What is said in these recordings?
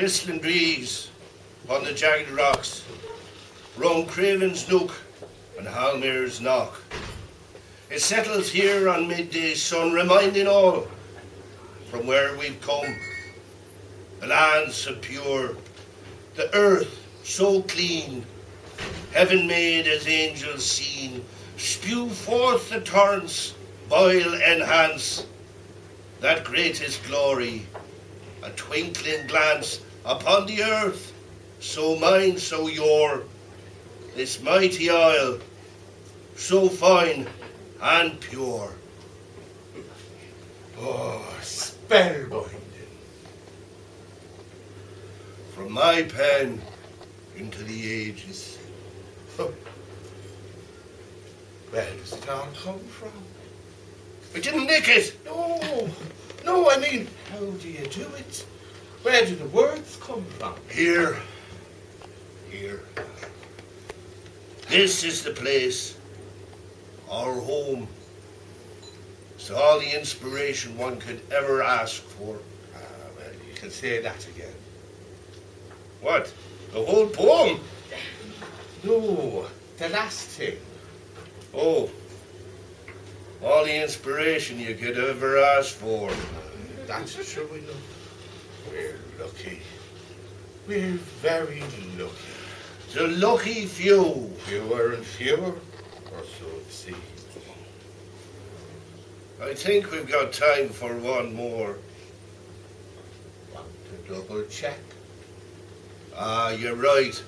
whistling breeze on the jagged rocks, round Craven's Nook and Halmere's Knock. It settles here on midday sun, reminding all from where we've come. The land so pure, the earth so clean, heaven made as angels seen, spew forth the torrents, boil enhance, that greatest glory, a twinkling glance upon the earth, so mine, so your, this mighty isle, so fine and pure. Oh, spellbinding. From my pen into the ages. Oh. Where does it all come from? I didn't nick it. No, I mean, how do you do it? Where do the words come from? Here. This is the place, our home. It's all the inspiration one could ever ask for. Well, you can say that again. What? The whole poem? No, the last thing. Oh. All the inspiration you could ever ask for. That's true enough. We're lucky. We're very lucky. The lucky few. Fewer and fewer, or so it seems. I think we've got time for one more. Want to double check? Ah, you're right.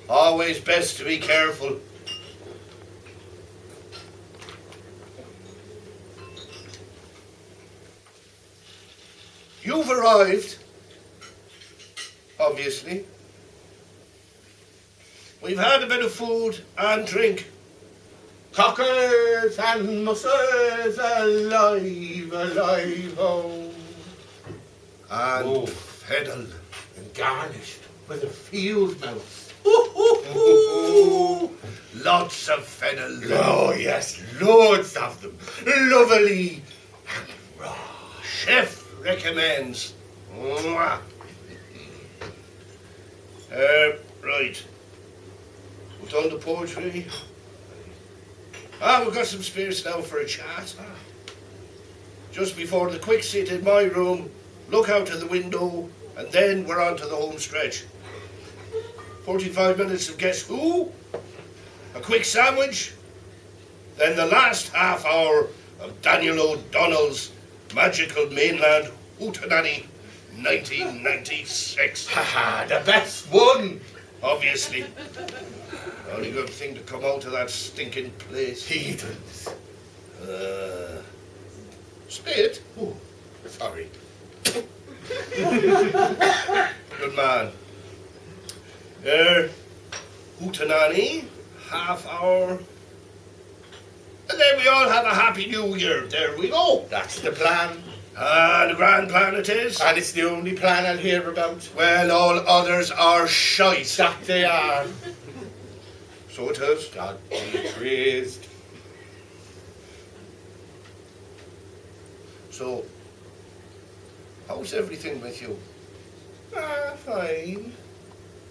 Always best to be careful. You've arrived, obviously. We've had a bit of food and drink. Cockers and mussels alive, alive, oh. And fiddle. And garnished with a field mouse. Lots of fiddle. Oh, yes, loads of them. Lovely and raw. Chef recommends. Mwah. Right. We've done the poetry. We've got some space now for a chat. Just before the quick sit in my room, look out of the window, and then we're on to the home stretch. 45 minutes of Guess Who, a quick sandwich, then the last half hour of Daniel O'Donnell's Magical Mainland Hootenanny 1996. Haha, the best one! Obviously. The only good thing to come out of that stinking place. Heathens. Spit? Oh, sorry. Good man. Hootenanny, half hour. And then we all have a happy new year. There we go. That's the plan. The grand plan it is. And it's the only plan I'll hear about. Well, all others are shite. That they are. So it is. God be praised. So, how's everything with you? Fine.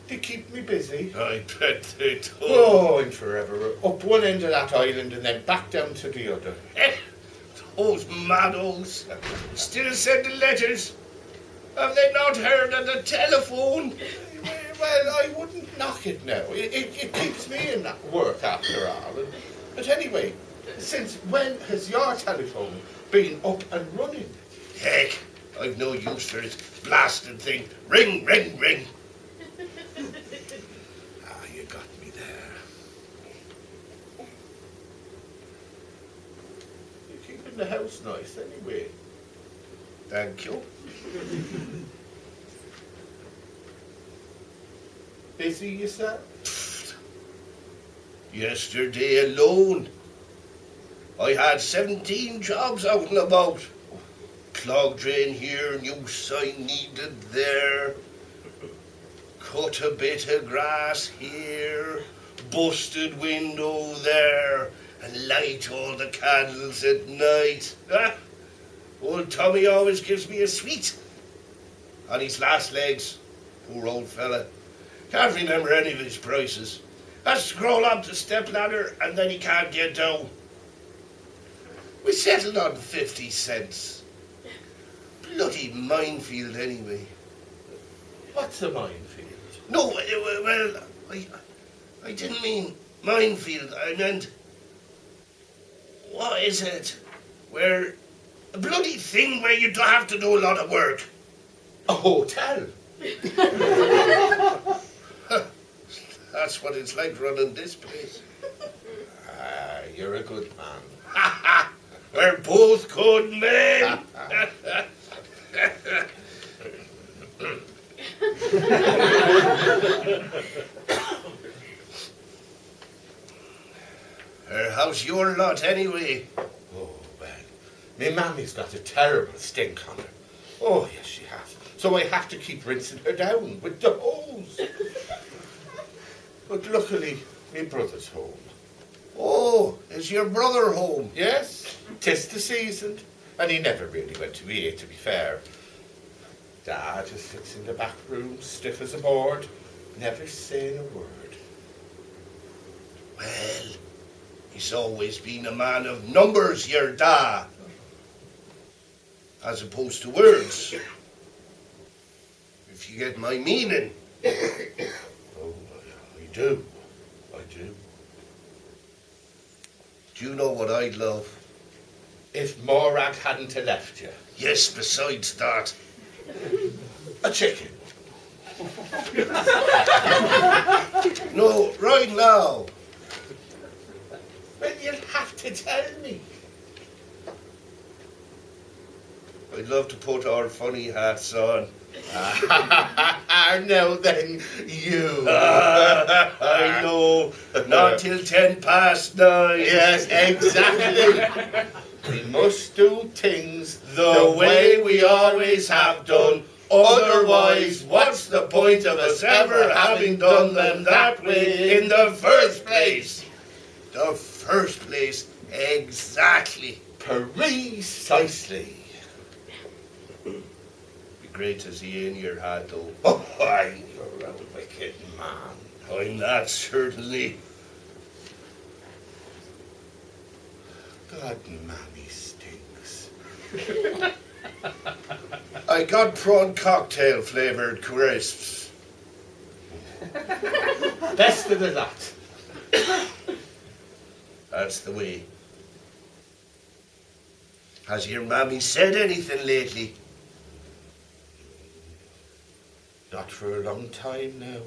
They keep me busy. I bet they do. Oh, and forever. Up one end of that island and then back down to the other. Those maddos. Still sending letters. Have they not heard of the telephone? Well, I wouldn't knock it now. It keeps me in work after all. But anyway, since when has your telephone been up and running? Heck, I've no use for it. Blasted thing. Ring, ring, ring. You got me there. You're keeping the house nice anyway. Thank you. Busy yourself? Yesterday alone, I had 17 jobs out and about. Clog drain here, new sign needed there. Cut a bit of grass here, busted window there, and light all the candles at night. Old Tommy always gives me a sweet on his last legs. Poor old fella. Can't remember any of his prices. Has to crawl up the step ladder and then he can't get down. We settled on 50 cents. Bloody minefield anyway. What's a minefield? No, well, I didn't mean minefield. I meant, what is it? Where, a bloody thing where you don't have to do a lot of work. A hotel. That's what it's like running this place. Ah, you're a good man. We're both good men. How's your lot anyway? Oh, well, me mammy's got a terrible stink on her. Oh, yes, she has. So I have to keep rinsing her down with the hose. But luckily, my brother's home. Oh, is your brother home? Yes, 'tis the season. And he never really went to eat, to be fair. Dad just sits in the back room, stiff as a board, never saying a word. Well, he's always been a man of numbers, your dad. As opposed to words. If you get my meaning. Oh, I do. I do. Do you know what I'd love? If Morag hadn't have left you. Yes, besides that. A chicken. No, right now. Well, you'll have to tell me. I'd love to put our funny hats on. Now then, you. I know. Not till 9:10. Yes, exactly. We must do things The way we always have done. Otherwise, what's the point of us ever having done them that way in the first place? The first place, exactly. Precisely. Be great to see you in your hat, though. Oh, why, you're a wicked man. I'm that, certainly. God, mammy stinks. I got prawn cocktail flavoured crisps. Best of the lot. That's the way. Has your mammy said anything lately? Not for a long time now.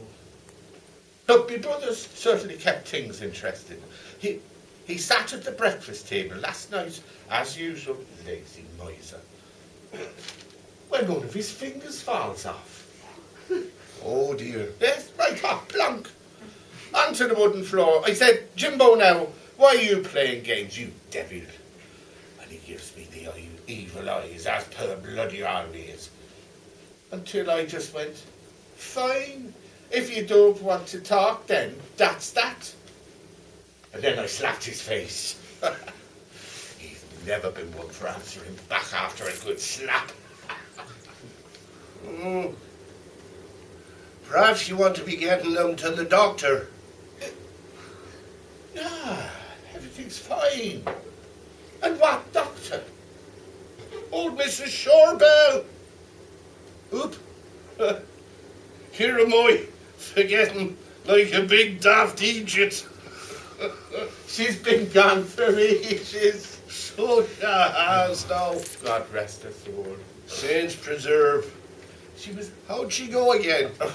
But my brother's certainly kept things interesting. He sat at the breakfast table last night, as usual, lazy miser. When one of his fingers falls off. Oh dear. Yes, right off, plonk. Onto the wooden floor. I said, Jimbo now, why are you playing games, you devil? And he gives me the evil eyes, as per bloody always. Until I just went, fine. If you don't want to talk, then that's that. And then I slapped his face. He's never been one for answering back after a good slap. Perhaps you want to be getting them to the doctor. Nah, everything's fine. And what doctor? Old Mrs. Shorebell. Oop. Here am I, forgetting like a big daft Egypt. She's been gone for ages. So she has now. God rest her soul. Saints preserve. She was, How'd she go again? well,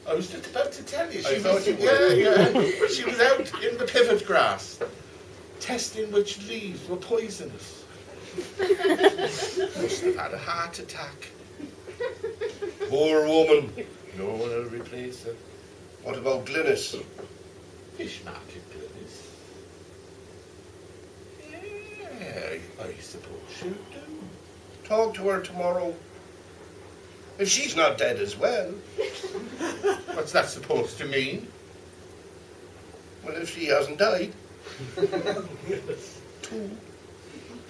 I was just about to tell you. I thought you yeah. She was out in the pivot grass, testing which leaves were poisonous. Must have had a heart attack. Poor woman. No one will replace her. What about Glynis? Fish market Glynis. Yeah, I suppose you do. Talk to her tomorrow. If she's not dead as well. What's that supposed to mean? Well, if she hasn't died. Two.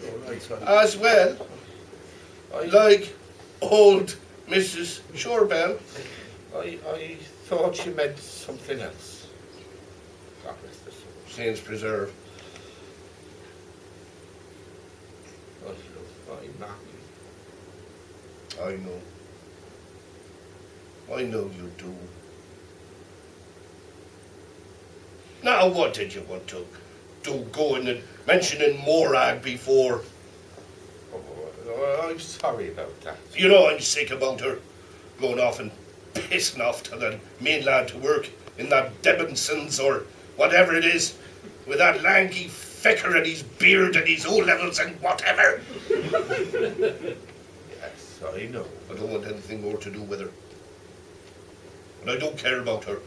All right, son. As well. Like old Mrs. Shorebell. I thought you meant something else. God rest her soul. Saints preserve. I love my mammy. I know. I know you do. Now, what did you want to do going and mentioning Morag before? Oh, I'm sorry about that. You know I'm sick about her going off and pissing off to the mainland to work in that Debinson's or whatever it is, with that lanky fecker and his beard and his O-levels and whatever. Yes, I know. I don't want anything more to do with her. And I don't care about her.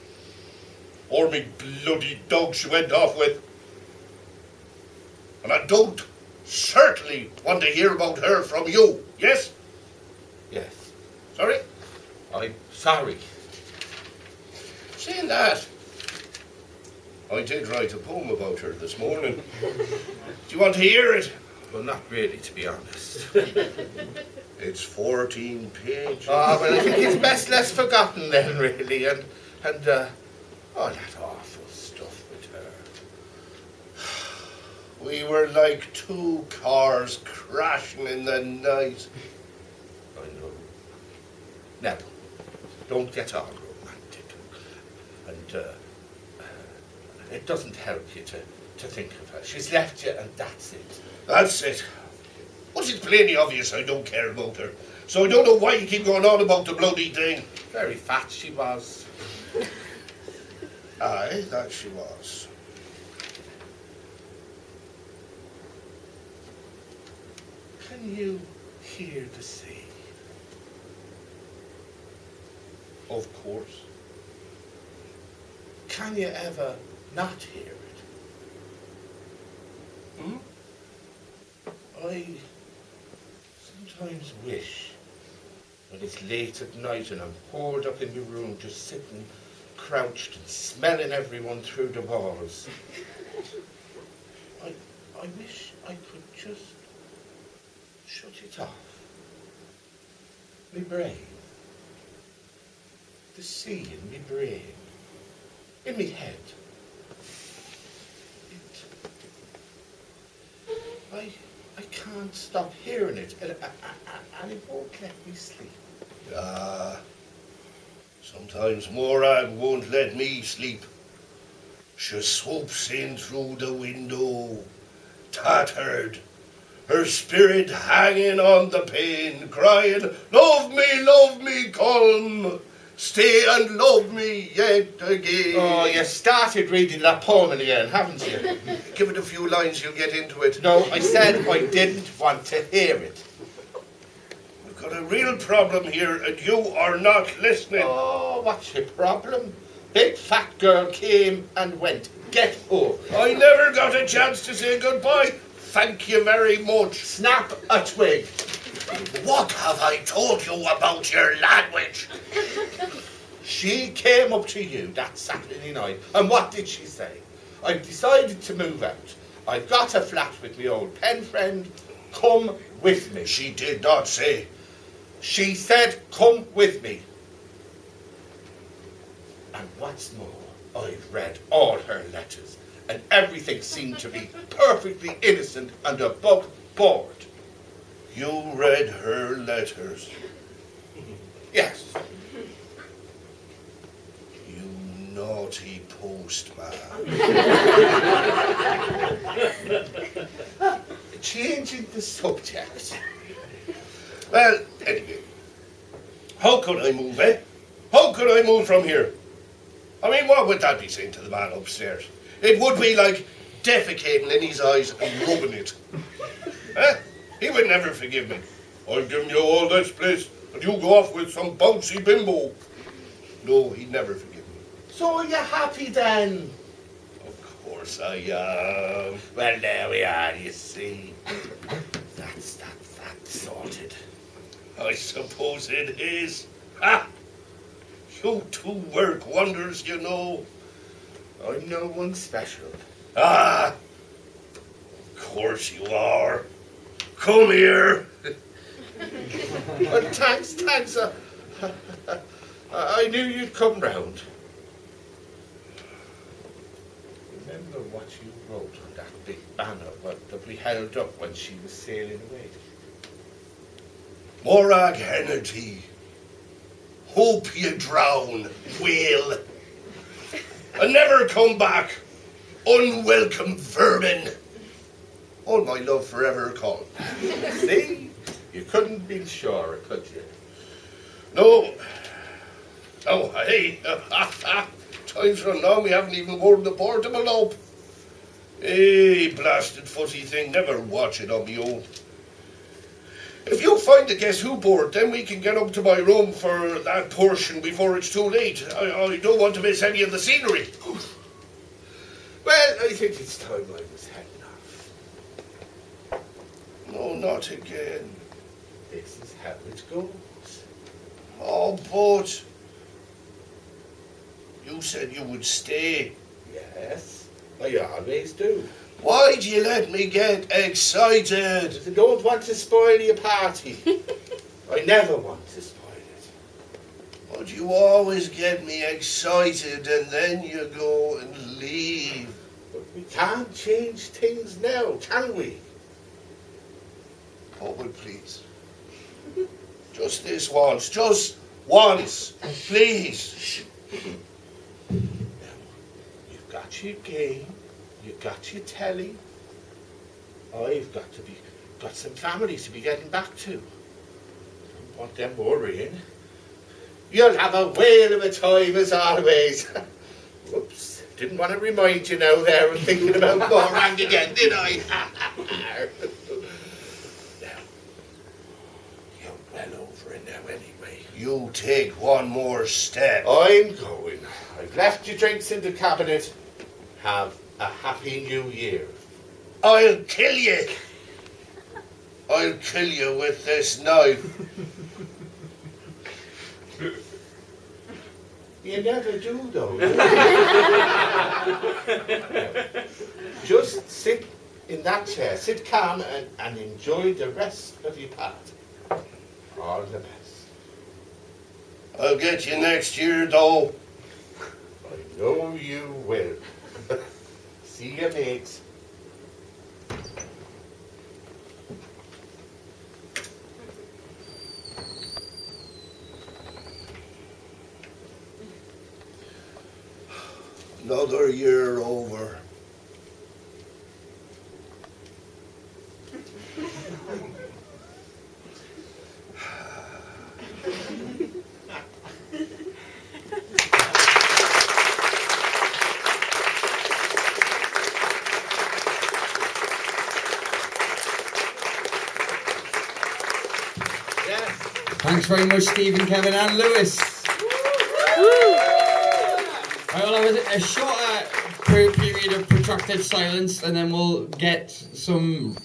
Or me bloody dog she went off with. And I don't certainly want to hear about her from you, yes? Yes. Sorry? I'm sorry. Saying that, I did write a poem about her this morning. Do you want to hear it? Well, not really, to be honest. It's 14 pages. Ah, well, I think it's best less forgotten then, really, and that awful stuff with her. We were like two cars crashing in the night. I know. Now, don't get all romantic. And it doesn't help you to think of her. She's left you, and that's it. That's it. But it's plainly obvious I don't care about her. So I don't know why you keep going on about the bloody thing. Very fat she was. Aye, that she was. Can you hear the sea? Of course. Can you ever not hear it? I sometimes wish when it's late at night and I'm holed up in my room just sitting crouched and smelling everyone through the walls. I wish I could just shut it off. My brain. The sea in my brain. In my head. I can't stop hearing it, and it won't let me sleep. Sometimes Morag won't let me sleep. She swoops in through the window, tattered, her spirit hanging on the pane, crying, love me, Colm, stay and love me yet again. Oh, you started reading that poem again, haven't you? Give it a few lines, you'll get into it. No, I said I didn't want to hear it. We've got a real problem here, and you are not listening. Oh, what's your problem? Big fat girl came and went. Get over it. I never got a chance to say goodbye. Thank you very much. Snap a twig. What have I told you about your language? She came up to you that Saturday night, and what did she say? I've decided to move out. I've got a flat with my old pen friend. Come with me. She did not say. She said, come with me. And what's more, I've read all her letters, and everything seemed to be perfectly innocent and above board. You read her letters? Yes. You naughty postman. Changing the subject. Well, anyway, how could I move, eh? How could I move from here? I mean, what would that be saying to the man upstairs? It would be like defecating in his eyes and rubbing it. Eh? He would never forgive me. I've given you all this place, and you go off with some bouncy bimbo. No, he'd never forgive me. So are you happy then? Of course I am. Well, there we are, you see. That's sorted. I suppose it is. Ha! You two work wonders, you know. I'm no one special. Ah! Of course you are. Come here. Well, thanks. I knew you'd come round. Remember what you wrote on that big banner that we held up when she was sailing away? Morag Hennety, hope you drown, whale, and never come back, unwelcome vermin. All my love forever, Colm. See? You couldn't have been surer, could you? No. Oh, hey. Times run long, we haven't even worn the portable up. Hey, blasted fuzzy thing, never watch it on me own. If you find the Guess Who board, then we can get up to my room for that portion before it's too late. I don't want to miss any of the scenery. Well, I think it's time I was heading off. No, not again. This is how it goes. Oh, but you said you would stay. Yes, I always do. Why do you let me get excited? I don't want to spoil your party. I never want to spoil it. But you always get me excited and then you go and leave. But we can't change things now, can we? Oh, but please. Just this once. Just once. Please. Now, you've got your game. You've got your telly. I've got some family to be getting back to. Don't want them worrying. You'll have a whale of a time as always. Whoops. Didn't want to remind you now there of thinking about Morang again, did I? Now, you're well over it now anyway. You take one more step. I'm going. I've left your drinks in the cabinet. Have a happy new year. I'll kill you. I'll kill you with this knife. You never do, though. Just sit in that chair, sit calm and enjoy the rest of your party. All the best. I'll get you next year, though. I know you will. See you, mates. Another year over. Thanks very much, Stephen, Kevin and Lewis. Right, we'll have a shorter period of protracted silence and then we'll get some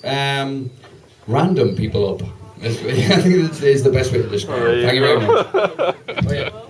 random people up. I think that is the best way to describe it. Thank you very much. Oh, yeah.